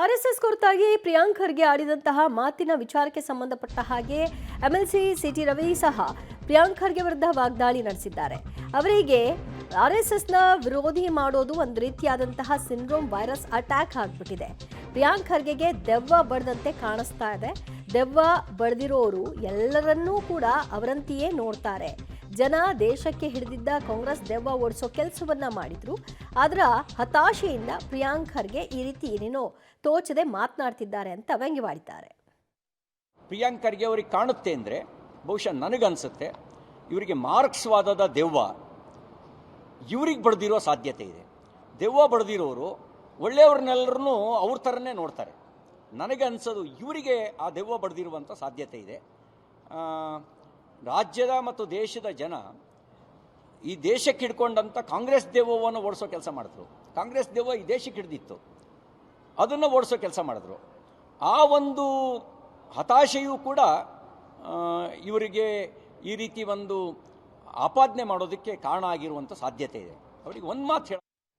RSS ಕುರಿತಾಗಿ ಪ್ರಿಯಾಂಕ್ ಖರ್ಗೆ ಆಡಿದಂತಹ ಮಾತಿನ ವಿಚಾರಕ್ಕೆ ಸಂಬಂಧಪಟ್ಟ ಹಾಗೆ ಎಂಎಲ್ಸಿ ಸಿಟಿ ರವಿ ಸಹ ಪ್ರಿಯಾಂಕ್ ಖರ್ಗೆ ವಿರುದ್ಧ ವಾಗ್ದಾಳಿ ನಡೆಸಿದ್ದಾರೆ. ಅವರಿಗೆ ಆರ್ಎಸ್ಎಸ್ನ ವಿರೋಧಿ ಮಾಡೋದು ಒಂದು ರೀತಿಯಾದಂತಹ ಸಿಂಡ್ರೋಮ್ ವೈರಸ್ ಅಟ್ಯಾಕ್ ಆಗಿಬಿಟ್ಟಿದೆ. ಪ್ರಿಯಾಂಕ್ ಖರ್ಗೆಗೆ ದೆವ್ವ ಬಡ್ದಂತೆ ಕಾಣಿಸ್ತಾ ಇದೆ. ದೆವ್ವ ಬಡ್ದಿರೋರು ಎಲ್ಲರನ್ನೂ ಕೂಡ ಅವರಂತೆಯೇ ನೋಡ್ತಾರೆ. ಜನ ದೇಶಕ್ಕೆ ಹಿಡಿದಿದ್ದ ಕಾಂಗ್ರೆಸ್ ದೆವ್ವ ಓಡಿಸೋ ಕೆಲಸವನ್ನ ಮಾಡಿದ್ರು. ಅದರ ಹತಾಶೆಯಿಂದ ಪ್ರಿಯಾಂಕ್ ಖರ್ಗೆ ಈ ರೀತಿ ಏನೇನೋ ತೋಚದೆ ಮಾತನಾಡ್ತಿದ್ದಾರೆ ಅಂತ ವ್ಯಂಗ್ಯವಾಡಿದ್ದಾರೆ. ಪ್ರಿಯಾಂಕ್ ಖರ್ಗೆ ಅವರಿಗೆ ಕಾಣುತ್ತೆ ಅಂದರೆ ಬಹುಶಃ ನನಗನ್ಸುತ್ತೆ ಇವರಿಗೆ ಮಾರ್ಕ್ಸ್ವಾದದ ದೆವ್ವ ಇವ್ರಿಗೆ ಬಡ್ದಿರೋ ಸಾಧ್ಯತೆ ಇದೆ. ದೆವ್ವ ಬಡ್ದಿರೋರು ಒಳ್ಳೆಯವ್ರನ್ನೆಲ್ಲರೂ ಅವ್ರ ಥರನೇ ನೋಡ್ತಾರೆ. ನನಗೆ ಅನ್ಸೋದು ಇವರಿಗೆ ಆ ದೆವ್ವ ಬಡ್ದಿರುವಂಥ ಸಾಧ್ಯತೆ ಇದೆ. ರಾಜ್ಯದ ಮತ್ತು ದೇಶದ ಜನ ಈ ದೇಶಕ್ಕೆ ಹಿಡ್ಕೊಂಡಂಥ ಕಾಂಗ್ರೆಸ್ ದೆವ್ವವನ್ನು ಓಡಿಸೋ ಕೆಲಸ ಮಾಡಿದ್ರು. ಕಾಂಗ್ರೆಸ್ ದೆವ್ವ ಈ ದೇಶಕ್ಕೆ ಹಿಡಿದಿತ್ತು, ಅದನ್ನು ಓಡಿಸೋ ಕೆಲಸ ಮಾಡಿದ್ರು. ಆ ಒಂದು ಹತಾಶೆಯೂ ಕೂಡ ಇವರಿಗೆ ಈ ರೀತಿ ಒಂದು ಆಪಾದನೆ ಮಾಡೋದಕ್ಕೆ ಕಾರಣ ಆಗಿರುವಂಥ ಸಾಧ್ಯತೆ ಇದೆ. ಅವರಿಗೆ ಒಂದು ಮಾತು